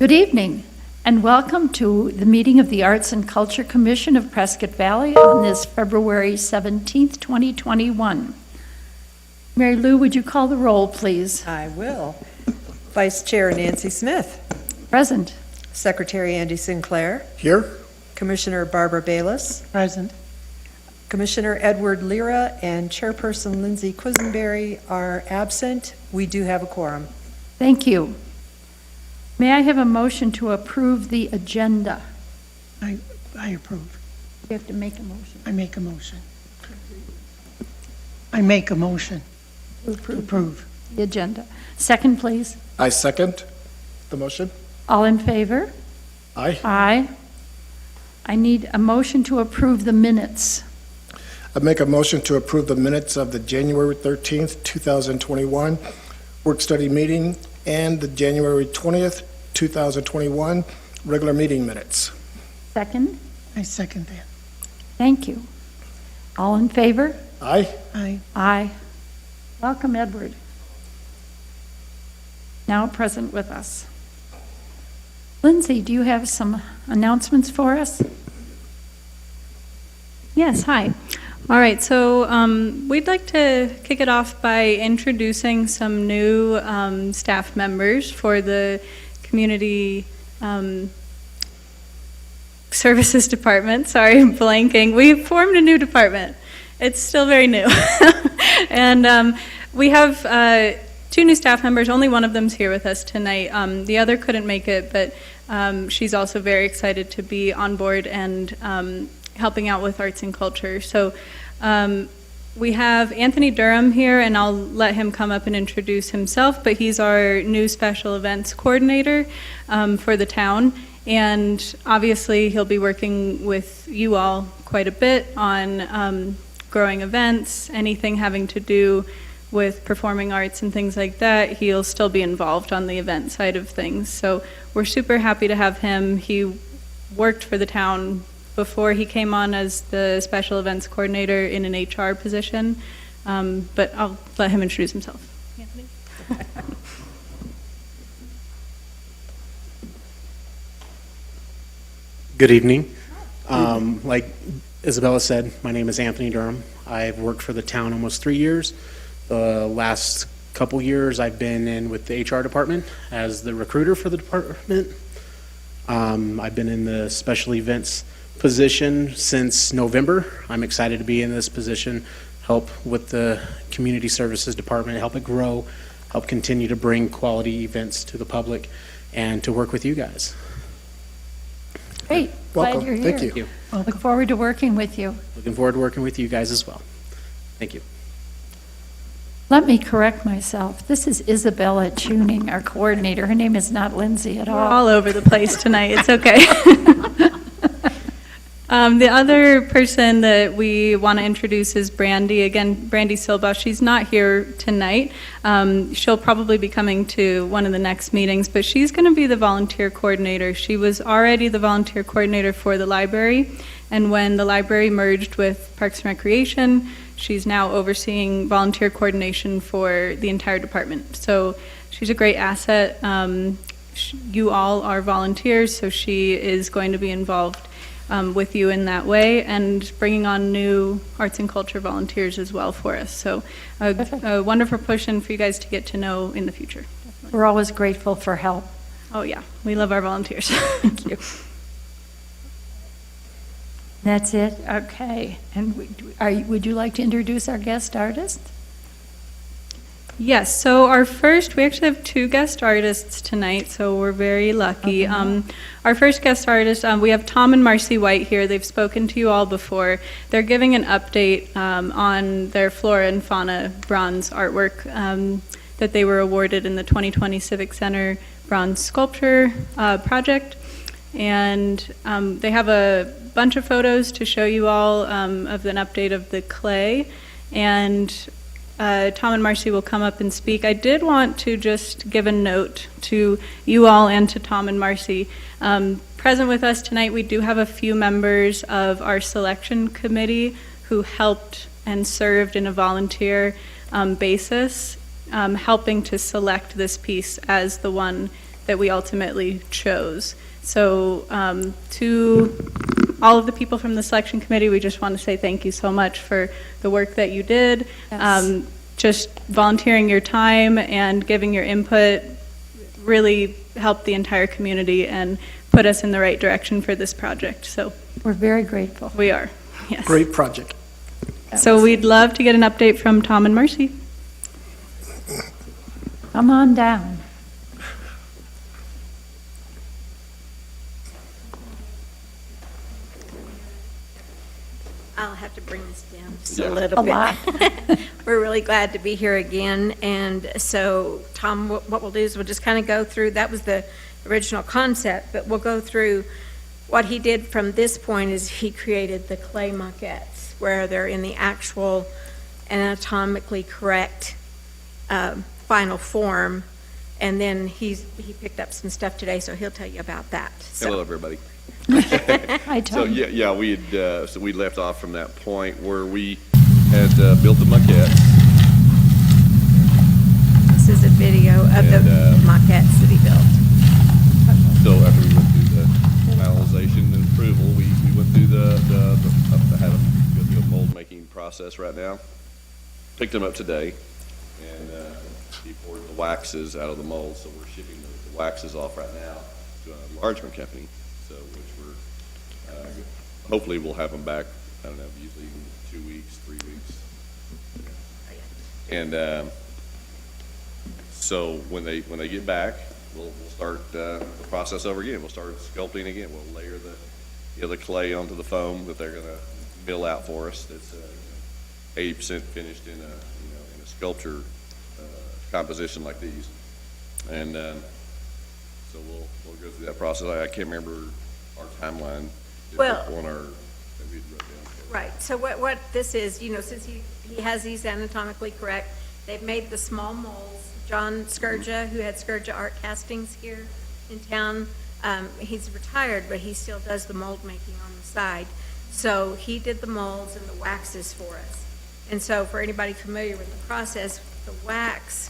Good evening, and welcome to the meeting of the Arts and Culture Commission of Prescott Valley on this February 17th, 2021. Mary Lou, would you call the roll, please? I will. Vice Chair Nancy Smith. Present. Secretary Andy Sinclair. Here. Commissioner Barbara Bayless. Present. Commissioner Edward Lira and Chairperson Lindsay Quisenberry are absent. We do have a quorum. Thank you. May I have a motion to approve the agenda? I approve. We have to make a motion. I make a motion. I make a motion to approve. The agenda. Second, please. I second the motion. All in favor? Aye. Aye. I need a motion to approve the minutes. I make a motion to approve the minutes of the January 13th, 2021 work-study meeting and the January 20th, 2021 regular meeting minutes. Second? I second that. Thank you. All in favor? Aye. Aye. Aye. Welcome, Edward. Now present with us. Lindsay, do you have some announcements for us? Yes, hi. All right, so we'd like to kick it off by introducing some new staff members for the Community Services Department. Sorry, I'm blanking. We formed a new department. It's still very new. And we have two new staff members. Only one of them's here with us tonight. The other couldn't make it, but she's also very excited to be on board and helping out with arts and culture. So we have Anthony Durham here, and I'll let him come up and introduce himself, but he's our new special events coordinator for the town. And obviously he'll be working with you all quite a bit on growing events, anything having to do with performing arts and things like that. He'll still be involved on the event side of things. So we're super happy to have him. He worked for the town before he came on as the special events coordinator in an HR position, but I'll let him introduce himself. Anthony? Good evening. Like Isabella said, my name is Anthony Durham. I've worked for the town almost 3 years. The last couple years I've been in with the HR department as the recruiter for the department. I've been in the special events position since November. I'm excited to be in this position, help with the community services department, help it grow, help continue to bring quality events to the public, and to work with you guys. Great. Welcome. Glad you're here. Thank you. Look forward to working with you. Looking forward to working with you guys as well. Thank you. Let me correct myself. This is Isabella Tuning, our coordinator. Her name is not Lindsay at We're all. all over the place tonight. It's okay. The other person that we want to introduce is Brandy. Again, Brandy Silba. She's not here tonight. She'll probably be coming to one of the next meetings, but she's going to be the volunteer coordinator. She was already the volunteer coordinator for the library, and when the library merged with Parks and Recreation, she's now overseeing volunteer coordination for the entire department. So she's a great asset. You all are volunteers, so she is going to be involved with you in that way, and bringing on new arts and culture volunteers as well for us. So a wonderful push-in for you guys to get to know in the future. Definitely. We're always grateful for help. Oh yeah, we love our volunteers. Thank you. That's it? Okay. And would you like to introduce our guest artist? Yes, so we actually have two guest artists tonight, so we're very lucky. Our first guest artist, we have Tom and Marcy White here. They've spoken to you all before. They're giving an update on their flora and fauna bronze artwork that they were awarded in the 2020 Civic Center Bronze Sculpture project. And they have a bunch of photos to show you all of an update of the clay. And Tom and Marcy will come up and speak. I did want to just give a note to you all and to Tom and Marcy. Present with us tonight, we do have a few members of our selection committee who helped and served in a volunteer basis, helping to select this piece as the one that we ultimately chose. So to all of the people from the selection committee, we just want to say thank you so much for the work that you did. Yes. Just volunteering your time and giving your input really helped the entire community and put us in the right direction for this project. So We're very grateful. we are, yes. Great project. So we'd love to get an update from Tom and Marcy. Come on down. I'll have to bring this down just Yeah. a little A bit. lot. We're really glad to be here again, and so, Tom, what we'll do is we'll just kind of go through, that was the original concept, but we'll go through what he did from this point is he created the clay maquettes, where they're in the actual anatomically correct final form, and then he picked up some stuff today, so he'll tell you about that. So- Hello, everybody. Hi, So, Tom. yeah, we had, so we left off from that point where we had built the maquettes. This is a video of the And, maquettes that he built. So after we went through the finalization and approval, we went through had to go through a mold making process right now. Picked them up today, and he poured the waxes out of the mold, so we're shipping the waxes off right now to an enlargement company, so which we're, hopefully we'll have them back, I don't know, usually in 2 weeks, 3 weeks. And so when they get back, we'll start the process over again. We'll start sculpting again. We'll layer the clay onto the foam that they're going to mill out for us. That's 80% finished in a sculpture composition like these. And so we'll go through that process. I can't remember our timeline. Well- on our that we wrote down. Right, so what this is, since he has these anatomically correct, they've made the small molds. John Scourgia, who had Scourgia Art Castings here in town, he's retired, but he still does the mold making on the side. So he did the molds and the waxes for us. And so for anybody familiar with the process, the wax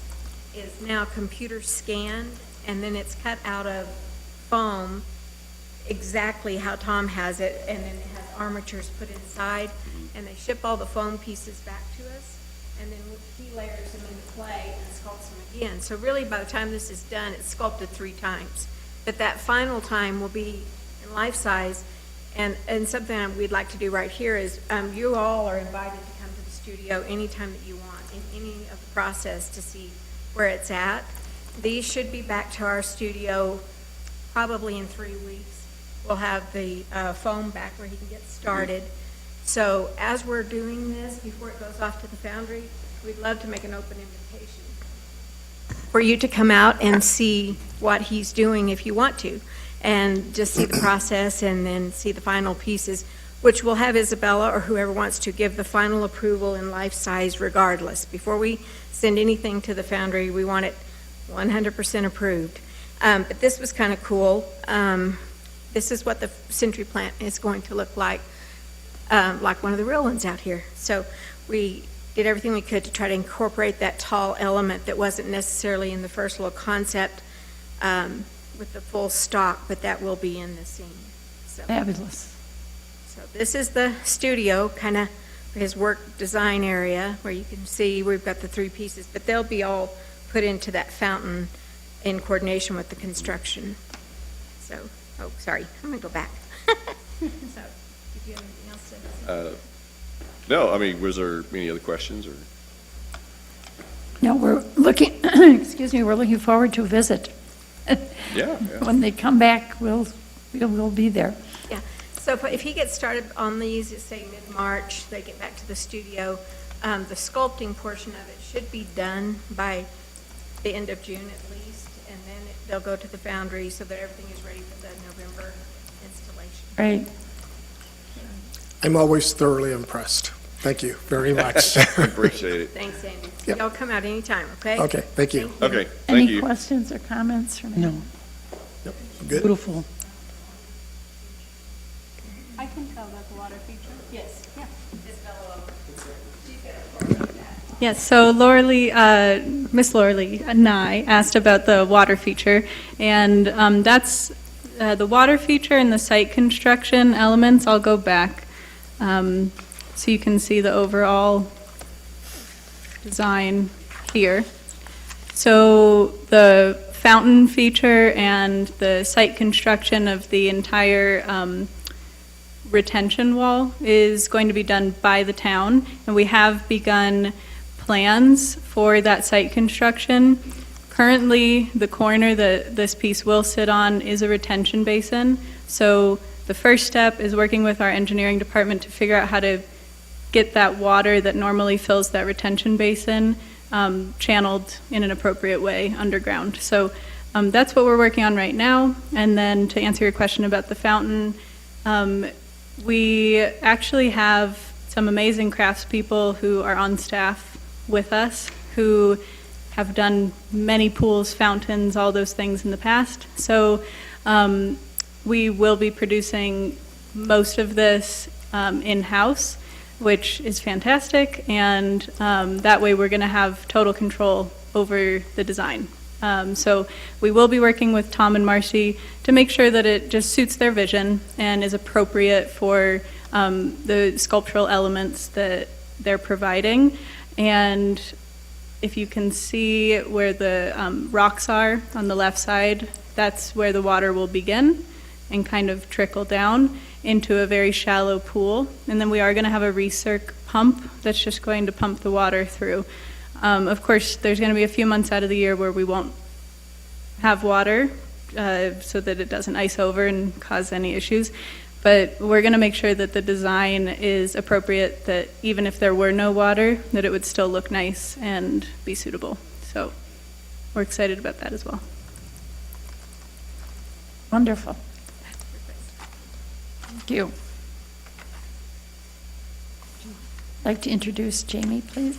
is now computer scanned, and then it's cut out of foam exactly how Tom has it, and then it has armatures put inside, and they ship all the foam pieces back to us, and then he layers them into clay and sculpts them again. So really, by the time this is done, it's sculpted 3 times. But that final time will be in life size, and something we'd like to do right here is, you all are invited to come to the studio anytime that you want, in any of the process to see where it's at. These should be back to our studio probably in 3 weeks. We'll have the foam back where he can get started. So as we're doing this, before it goes off to the foundry, we'd love to make an open invitation for you to come out and see what he's doing if you want to, and just see the process and then see the final pieces, which we'll have Isabella or whoever wants to give the final approval in life size regardless. Before we send anything to the foundry, we want it 100% approved. But this was kind of cool. This is what the Century plant is going to look like one of the real ones out here. So we did everything we could to try to incorporate that tall element that wasn't necessarily in the first little concept with the full stock, but that will be in the scene. So Fabulous. this is the studio, kind of his work design area, where you can see we've got the 3 pieces, but they'll be all put into that fountain in coordination with the construction. So, oh, sorry, I'm going to go back. So, did you have anything else to say? No, I mean, was there any other questions or? No, we're looking, excuse me, we're looking forward to a visit. Yeah. When they come back, we'll be there. Yeah, so if he gets started on these, it's say mid-March, they get back to the studio, the sculpting portion of it should be done by the end of June at least, and then they'll go to the foundry so that everything is ready for the November installation. Right. I'm always thoroughly impressed. Thank you very much. Appreciate it. Thanks, Andy. Yep. Y'all come out anytime, okay? Okay, thank you. Okay, thank Any you. questions or comments from No, Yep, good. beautiful. I can tell about the water feature. Yes. Yeah. Yes, so Laura Lee Miss Lorley and I asked about the water feature, and that's the water feature and the site construction elements. I'll go back so you can see the overall design here. So the fountain feature and the site construction of the entire retention wall is going to be done by the town, and we have begun plans for that site construction. Currently, the corner that this piece will sit on is a retention basin. So the first step is working with our engineering department to figure out how to get that water that normally fills that retention basin channeled in an appropriate way underground. So that's what we're working on right now. And then to answer your question about the fountain, we actually have some amazing craftspeople who are on staff with us who have done many pools, fountains, all those things in the past. So we will be producing most of this in-house, which is fantastic, and that way we're going to have total control over the design. So we will be working with Tom and Marcy to make sure that it just suits their vision and is appropriate for the sculptural elements that they're providing. And if you can see where the rocks are on the left side, that's where the water will begin and kind of trickle down into a very shallow pool. And then we are going to have a recirc pump that's just going to pump the water through. Of course, there's going to be a few months out of the year where we won't have water so that it doesn't ice over and cause any issues. But we're going to make sure that the design is appropriate, that even if there were no water, that it would still look nice and be suitable. So we're excited about that as well. Wonderful. Thank you. I'd like to introduce Jamie, please.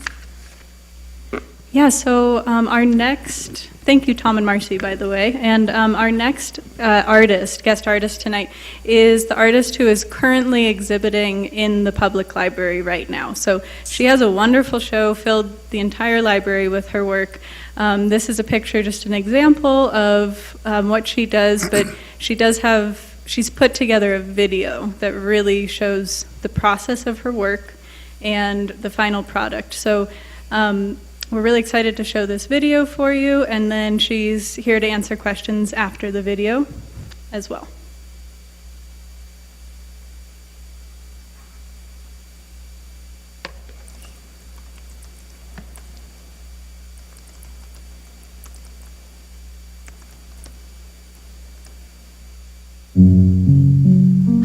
Yeah, so our next, thank you Tom and Marcy, by the way, and our next guest artist tonight is the artist who is currently exhibiting in the public library right now. So she has a wonderful show, filled the entire library with her work. This is a picture, just an example of what she does, but she's put together a video that really shows the process of her work and the final product. So we're really excited to show this video for you, and then she's here to answer questions after the video as well.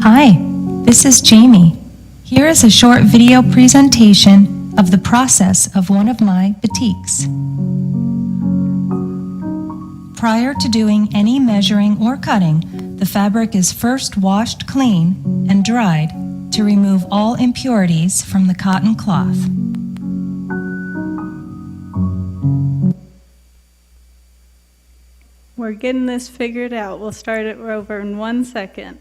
Hi, this is Jamie. Here is a short video presentation of the process of one of my batiks. Prior to doing any measuring or cutting, the fabric is first washed clean and dried to remove all impurities from the cotton cloth. We're getting this figured out. We'll start it over in 1 second.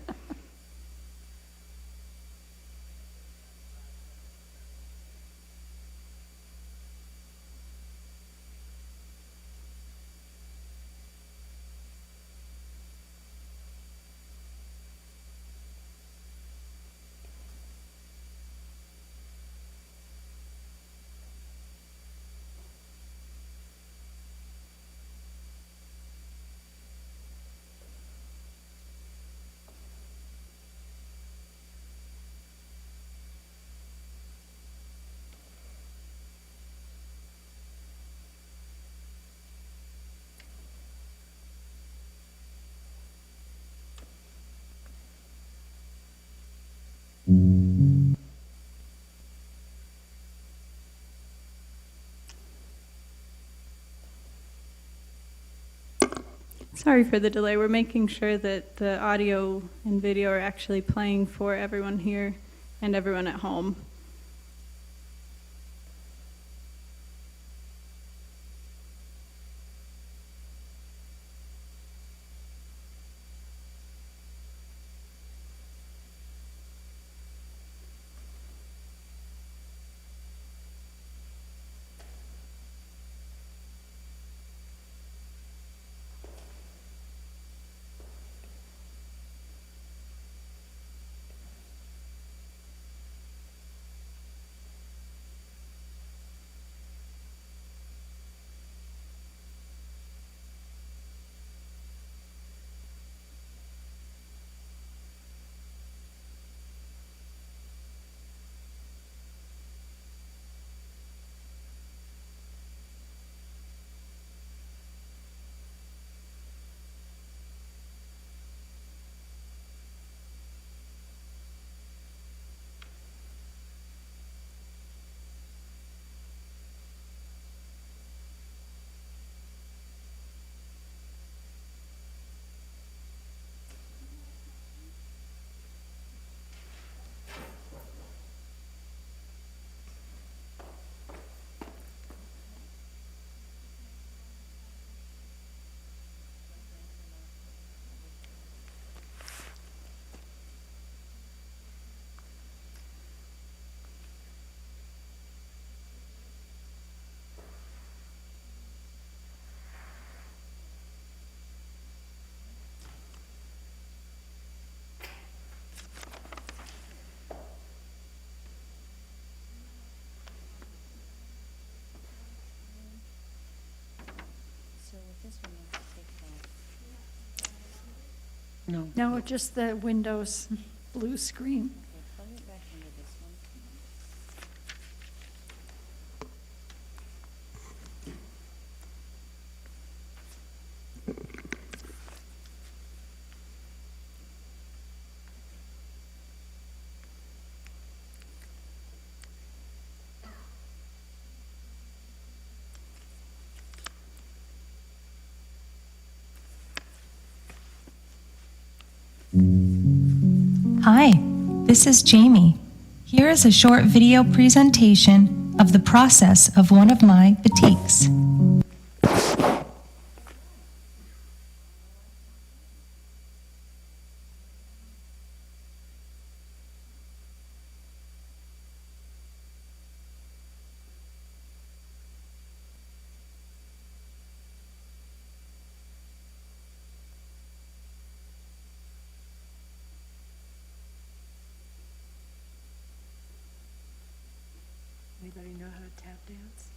Sorry for the delay. We're making sure that the audio and video are actually playing for everyone here and everyone at home. No. No, just the Windows blue screen. Hi, this is Jamie. Here is a short video presentation of the process of one of my batiks. Anybody know how to tap dance?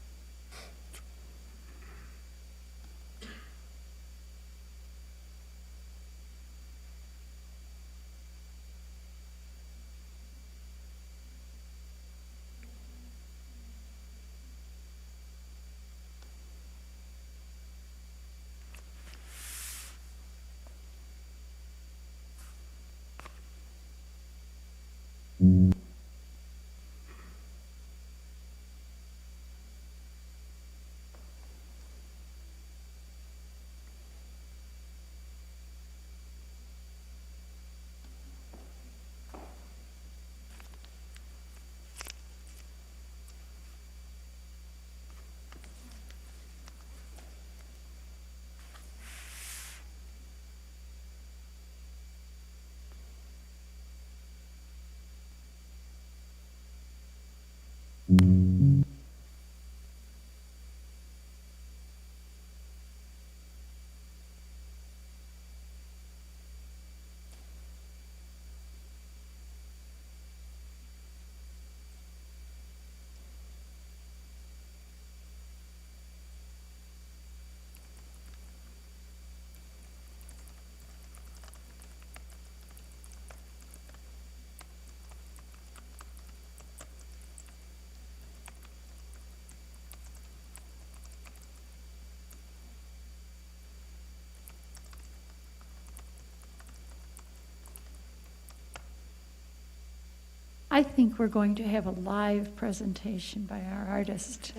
I think we're going to have a live presentation by our artist.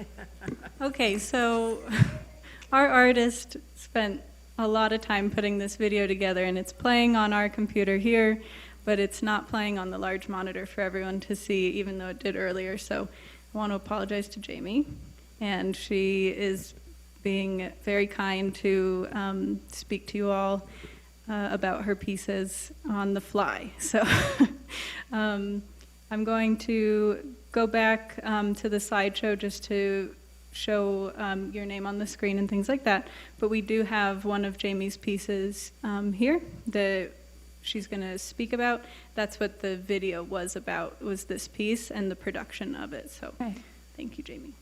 Okay, so our artist spent a lot of time putting this video together, and it's playing on our computer here, but it's not playing on the large monitor for everyone to see, even though it did earlier. So I want to apologize to Jamie, and she is being very kind to speak to you all about her pieces on the fly. So I'm going to go back to the slideshow just to show your name on the screen and things like that. But we do have one of Jamie's pieces here that she's going to speak about. That's what the video was about, was this piece and the production of it. So Okay. thank you, Jamie.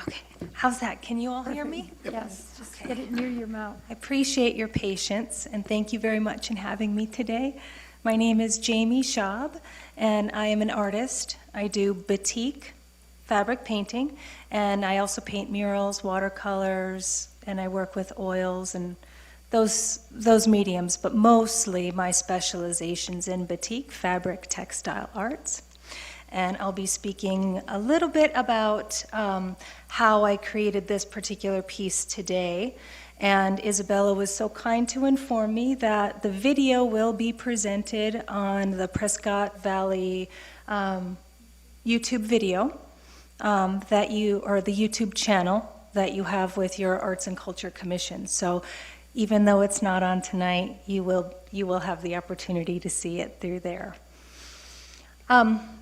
Okay, how's that? Can you all hear me? Yes, just get it near your mouth. I appreciate your patience, and thank you very much in having me today. My name is Jamie Schaub, and I am an artist. I do batik, fabric painting, and I also paint murals, watercolors, and I work with oils and those mediums, but mostly my specialization's in batik, fabric, textile arts. And I'll be speaking a little bit about how I created this particular piece today. And Isabella was so kind to inform me that the video will be presented on the Prescott Valley YouTube video or the YouTube channel that you have with your Arts and Culture Commission. So even though it's not on tonight, you will have the opportunity to see it through there.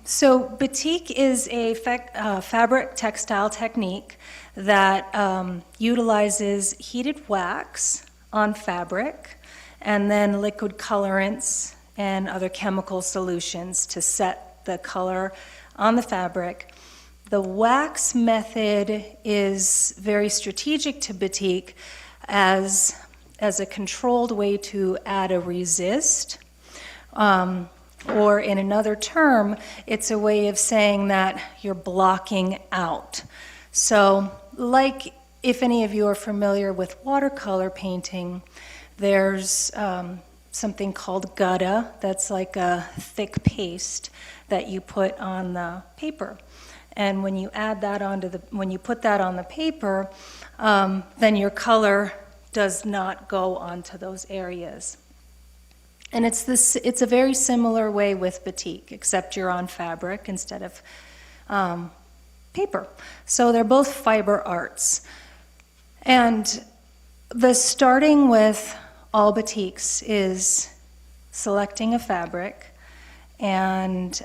So batik is a fabric textile technique that utilizes heated wax on fabric and then liquid colorants and other chemical solutions to set the color on the fabric. The wax method is very strategic to batik as a controlled way to add a resist. Or in another term, it's a way of saying that you're blocking out. So, like if any of you are familiar with watercolor painting, there's something called gutta, that's like a thick paste that you put on the paper. And when you add that when you put that on the paper, then your color does not go onto those areas. And it's a very similar way with batik, except you're on fabric instead of paper. So they're both fiber arts. And the starting with all batiks is selecting a fabric, and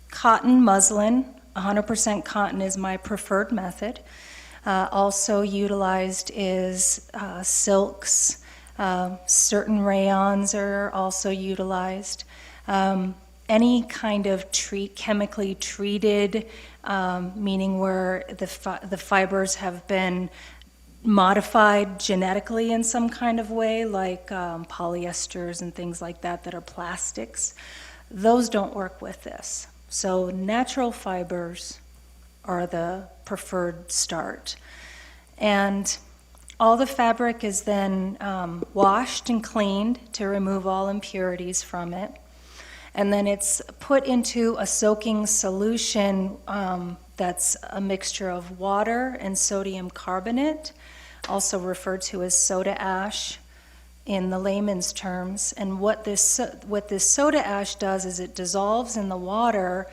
cotton, muslin, 100% cotton is my preferred method. Also utilized is silks. Certain rayons are also utilized. Any kind of chemically treated, meaning where the fibers have been modified genetically in some kind of way, like polyesters and things like that that are plastics, those don't work with this. So natural fibers are the preferred start. And all the fabric is then washed and cleaned to remove all impurities from it. And then it's put into a soaking solution that's a mixture of water and sodium carbonate, also referred to as soda ash in the layman's terms. And what this soda ash does is it dissolves in the water,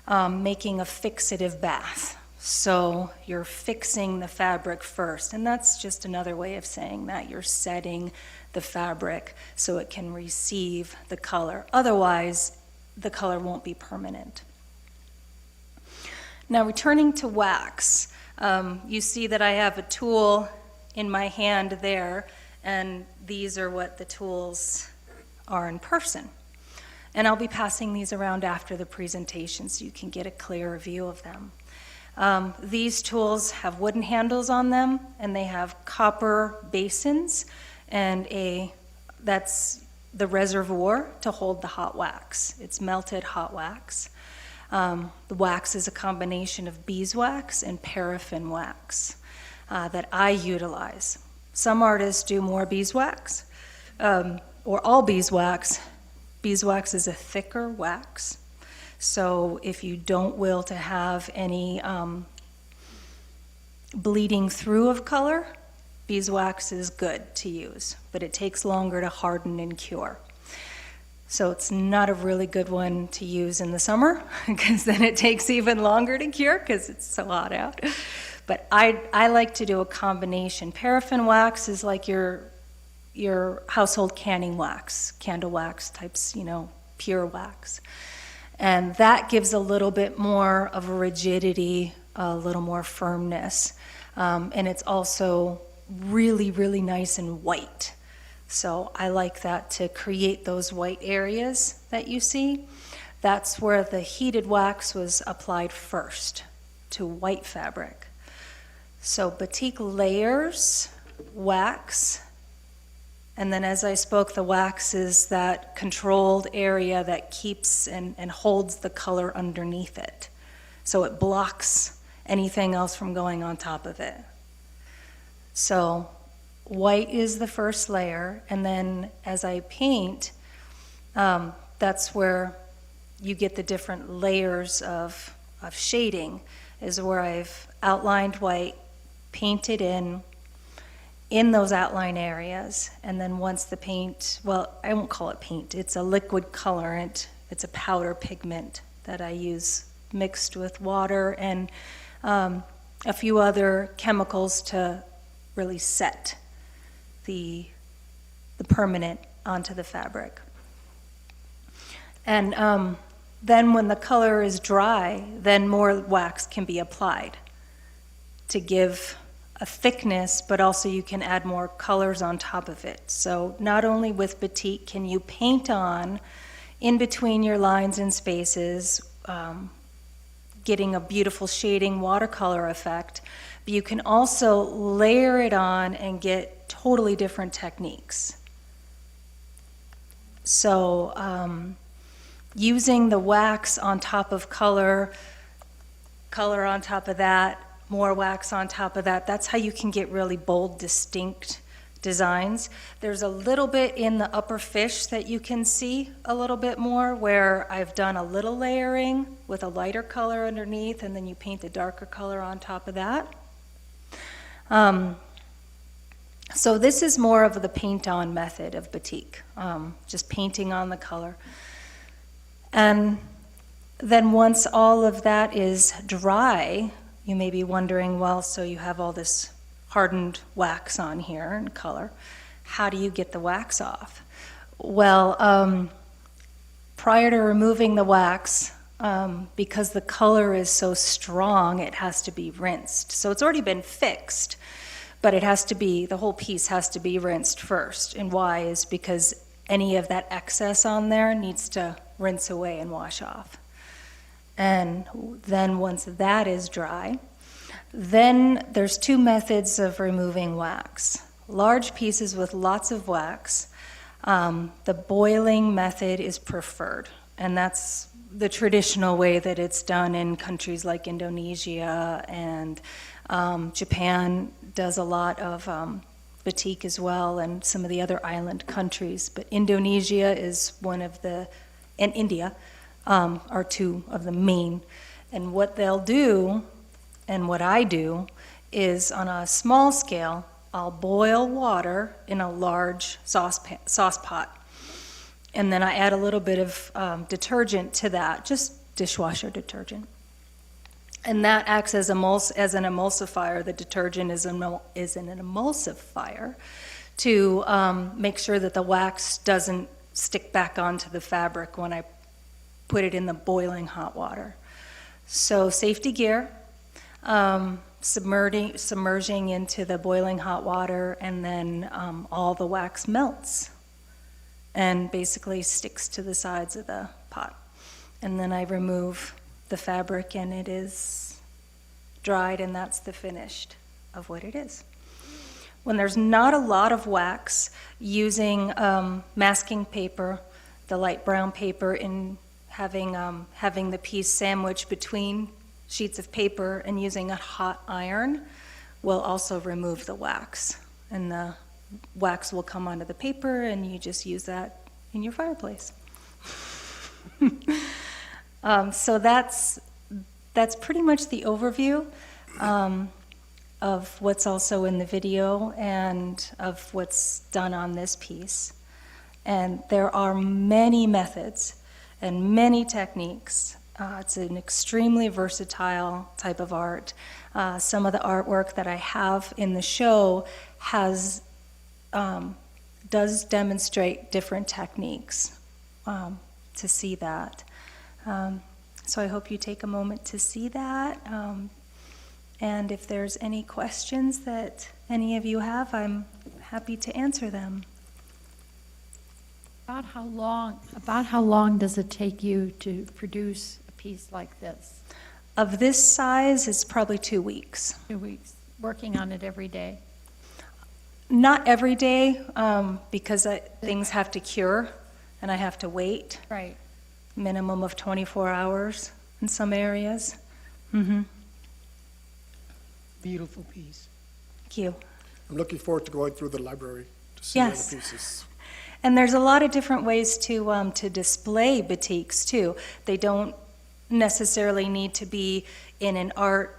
making a fixative bath. So you're fixing the fabric first, and that's just another way of saying that you're setting the fabric so it can receive the color. Otherwise, the color won't be permanent. Now, returning to wax, you see that I have a tool in my hand there, and these are what the tools are in person. And I'll be passing these around after the presentation so you can get a clearer view of them. These tools have wooden handles on them, and they have copper basins, and that's the reservoir to hold the hot wax. It's melted hot wax. The wax is a combination of beeswax and paraffin wax that I utilize. Some artists do more beeswax, or all beeswax. Beeswax is a thicker wax. So if you don't will to have any bleeding through of color, beeswax is good to use, but it takes longer to harden and cure. So it's not a really good one to use in the summer, because then it takes even longer to cure because it's so hot out. But I like to do a combination. Paraffin wax is like your household canning wax, candle wax types, pure wax. And that gives a little bit more of a rigidity, a little more firmness. And it's also really, really nice and white. So I like that to create those white areas that you see. That's where the heated wax was applied first, to white fabric. So batik layers wax. And then as I spoke, the wax is that controlled area that keeps and holds the color underneath it. So it blocks anything else from going on top of it. So white is the first layer, and then as I paint, that's where you get the different layers of shading, is where I've outlined white, painted in those outline areas, and then once the paint, well, I won't call it paint, it's a liquid colorant, it's a powder pigment that I use mixed with water and a few other chemicals to really set the permanent onto the fabric. And then when the color is dry, then more wax can be applied to give a thickness, but also you can add more colors on top of it. So not only with batik can you paint on in between your lines and spaces, getting a beautiful shading watercolor effect, but you can also layer it on and get totally different techniques. So using the wax on top of color, color on top of that, more wax on top of that, that's how you can get really bold, distinct designs. There's a little bit in the upper fish that you can see a little bit more, where I've done a little layering with a lighter color underneath, and then you paint the darker color on top of that. So this is more of the paint-on method of batik, just painting on the color. And then once all of that is dry, you may be wondering, well, so you have all this hardened wax on here and color. How do you get the wax off? Well, prior to removing the wax, because the color is so strong, it has to be rinsed. So it's already been fixed, but it has to be, the whole piece has to be rinsed first. And why is because any of that excess on there needs to rinse away and wash off. And then once that is dry, then there's two methods of removing wax. Large pieces with lots of wax, the boiling method is preferred, and that's the traditional way that it's done in countries like Indonesia, and Japan does a lot of batik as well, and some of the other island countries. But Indonesia is one of the, and India are two of the main. And what they'll do, and what I do, is on a small scale, I'll boil water in a large sauce pot. And then I add a little bit of detergent to that, just dishwasher detergent. And that acts as an emulsifier. The detergent is an emulsifier to make sure that the wax doesn't stick back onto the fabric when I put it in the boiling hot water. So safety gear, submerging into the boiling hot water, and then all the wax melts and basically sticks to the sides of the pot. And then I remove the fabric and it is dried, and that's the finished of what it is. When there's not a lot of wax, using masking paper, the light brown paper, in having the piece sandwiched between sheets of paper and using a hot iron will also remove the wax. And the wax will come onto the paper, and you just use that in your fireplace. So that's pretty much the overview of what's also in the video and of what's done on this piece. And there are many methods and many techniques. It's an extremely versatile type of art. Some of the artwork that I have in the show does demonstrate different techniques to see that. So I hope you take a moment to see that. And if there's any questions that any of you have, I'm happy to answer them. About how long does it take you to produce a piece like this? Of this size, it's probably 2 weeks. 2 weeks, working on it every day? Not every day, because things have to cure and I have to wait. Right. Minimum of 24 hours in some areas. Mm-hmm. Beautiful piece. Thank you. I'm looking forward to going through the library to see Yes. all the pieces. And there's a lot of different ways to display batiks too. They don't necessarily need to be in an art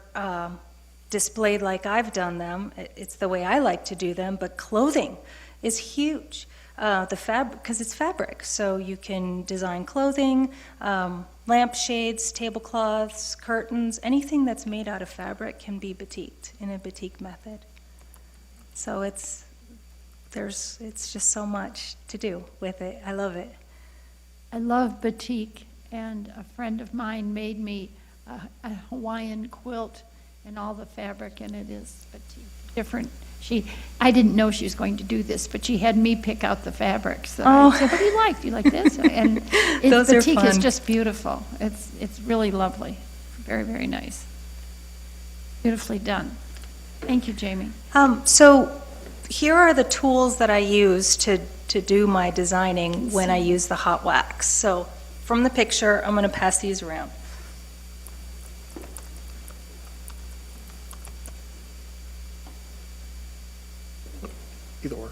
displayed like I've done them. It's the way I like to do them, but clothing is huge. The fabric, because it's fabric, so you can design clothing, lampshades, tablecloths, curtains, anything that's made out of fabric can be batiked in a batik method. So it's just so much to do with it. I love it. I love batik, and a friend of mine made me a Hawaiian quilt and all the fabric, and it is different. I didn't know she was going to do this, but she had me pick out the fabrics. So I said, what do you like? Do you like this? And Those are batik is fun. just beautiful. It's really lovely. Very, very nice. Beautifully done. Thank you, Jamie. So here are the tools that I use to do my designing when I use the hot wax. So from the picture, I'm going to pass these around. Either or.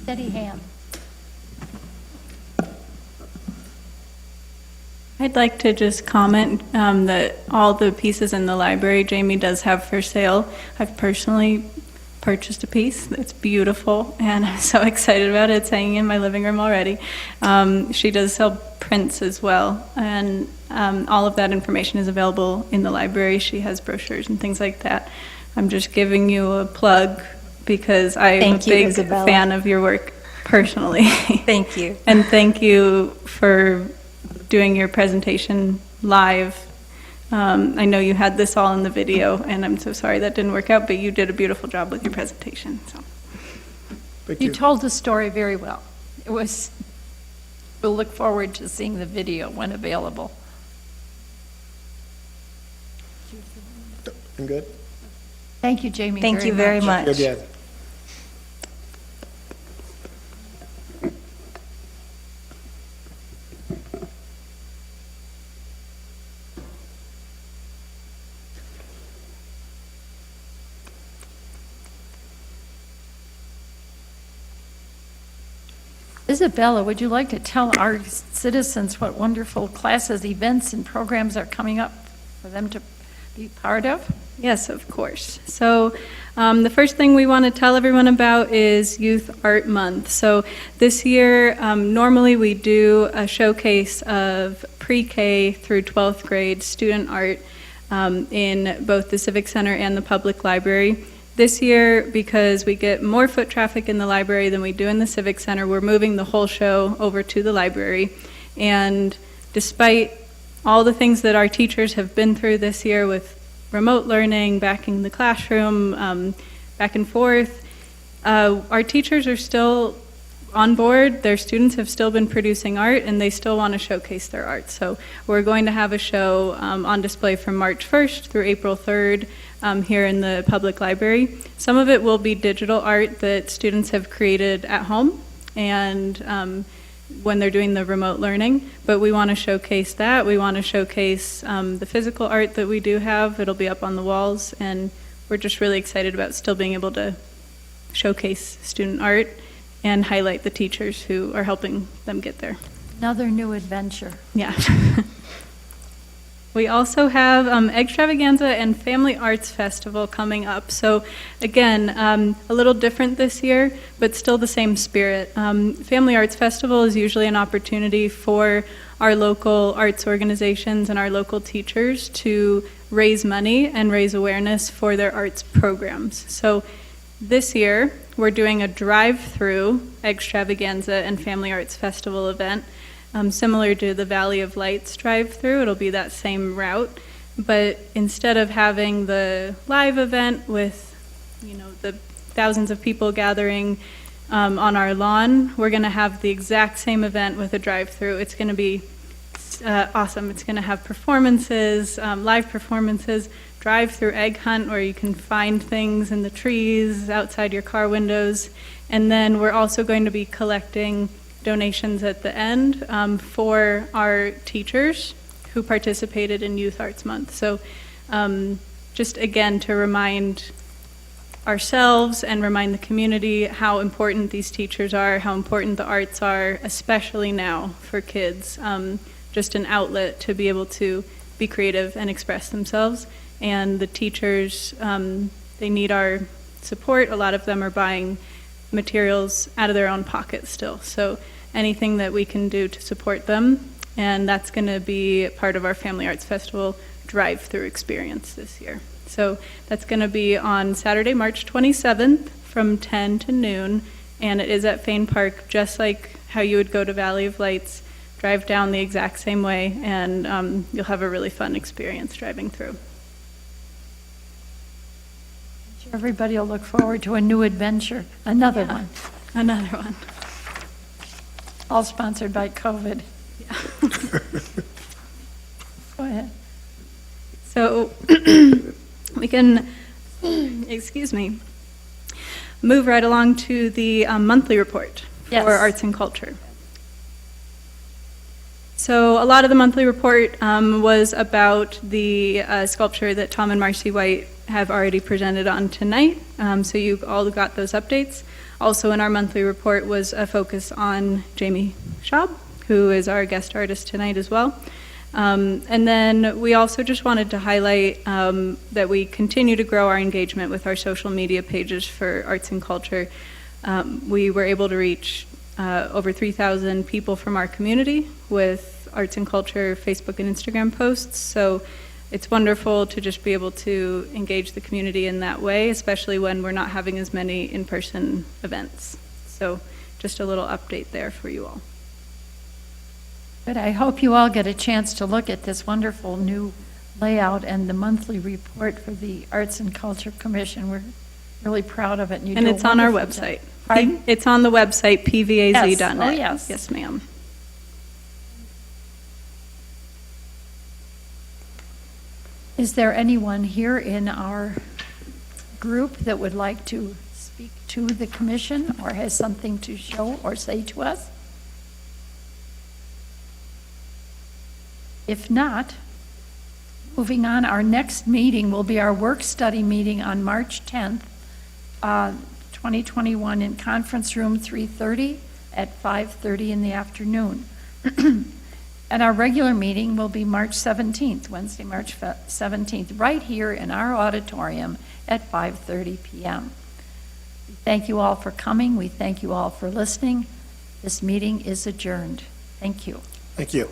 Steady hand. I'd like to just comment that all the pieces in the library Jamie does have for sale. I've personally purchased a piece that's beautiful, and I'm so excited about it. It's hanging in my living room already. She does sell prints as well, and all of that information is available in the library. She has brochures and things like that. I'm just giving you a plug because I'm Thank a you, big Isabella. fan of your work personally. Thank you. And thank you for doing your presentation live. I know you had this all in the video, and I'm so sorry that didn't work out, but you did a beautiful job with your presentation. So. Thank You you. told the story very well. We'll look forward to seeing the video when available. I'm good? Thank you, Jamie, Thank you very much. Good, yeah. Isabella, would you like to tell our citizens what wonderful classes, events, and programs are coming up for them to be part of? Yes, of course. So the first thing we want to tell everyone about is Youth Art Month. So this year, normally we do a showcase of pre-K through 12th grade student art in both the Civic Center and the public library. This year, because we get more foot traffic in the library than we do in the Civic Center, we're moving the whole show over to the library. And despite all the things that our teachers have been through this year with remote learning, back in the classroom, back and forth, our teachers are still on board. Their students have still been producing art, and they still want to showcase their art. So we're going to have a show on display from March 1st through April 3rd here in the public library. Some of it will be digital art that students have created at home and when they're doing the remote learning, but we want to showcase that. We want to showcase the physical art that we do have. It'll be up on the walls, and we're just really excited about still being able to showcase student art and highlight the teachers who are helping them get there. Another new adventure. Yeah. We also have Extravaganza and Family Arts Festival coming up. So again, a little different this year, but still the same spirit. Family Arts Festival is usually an opportunity for our local arts organizations and our local teachers to raise money and raise awareness for their arts programs. So this year, we're doing a drive-through Extravaganza and Family Arts Festival event. Similar to the Valley of Lights drive-through, it'll be that same route, but instead of having the live event with, the thousands of people gathering on our lawn, we're going to have the exact same event with a drive-through. It's going to be awesome. It's going to have performances, live performances, drive-through egg hunt where you can find things in the trees, outside your car windows, and then we're also going to be collecting donations at the end for our teachers who participated in Youth Arts Month. So just again to remind ourselves and remind the community how important these teachers are, how important the arts are, especially now for kids. Just an outlet to be able to be creative and express themselves. and the teachers, they need our support. A lot of them are buying materials out of their own pockets still. So anything that we can do to support them, and that's going to be part of our Family Arts Festival drive-through experience this year. So that's going to be on Saturday, March 27th from 10 to noon, and it is at Fane Park, just like how you would go to Valley of Lights, drive down the exact same way, and you'll have a really fun experience driving through. Everybody will look forward to a new adventure, another one, Another one. all sponsored by COVID. Go ahead. So we can, excuse me, move right along to the monthly report Yes. for arts and culture. So a lot of the monthly report was about the sculpture that Tom and Marcy White have already presented on tonight. So you all got those updates. Also in our monthly report was a focus on Jamie Schaub, who is our guest artist tonight as well. And then we also just wanted to highlight that we continue to grow our engagement with our social media pages for arts and culture. We were able to reach over 3,000 people from our community with arts and culture Facebook and Instagram posts. So it's wonderful to just be able to engage the community in that way, especially when we're not having as many in-person events. So just a little update there for you all. But I hope you all get a chance to look at this wonderful new layout and the monthly report for the Arts and Culture Commission. We're really proud of it. And it's on our website. Pardon? It's on the website, pvaz.net. Yes. Oh, yes. Yes, ma'am. Is there anyone here in our group that would like to speak to the commission or has something to show or say to us? If not, moving on, our next meeting will be our work-study meeting on March 10th, 2021 in Conference Room 330 at 5:30 in the afternoon. And our regular meeting will be March 17th, Wednesday, March 17th, right here in our auditorium at 5:30 p.m. We thank you all for coming. We thank you all for listening. This meeting is adjourned. Thank you. Thank you.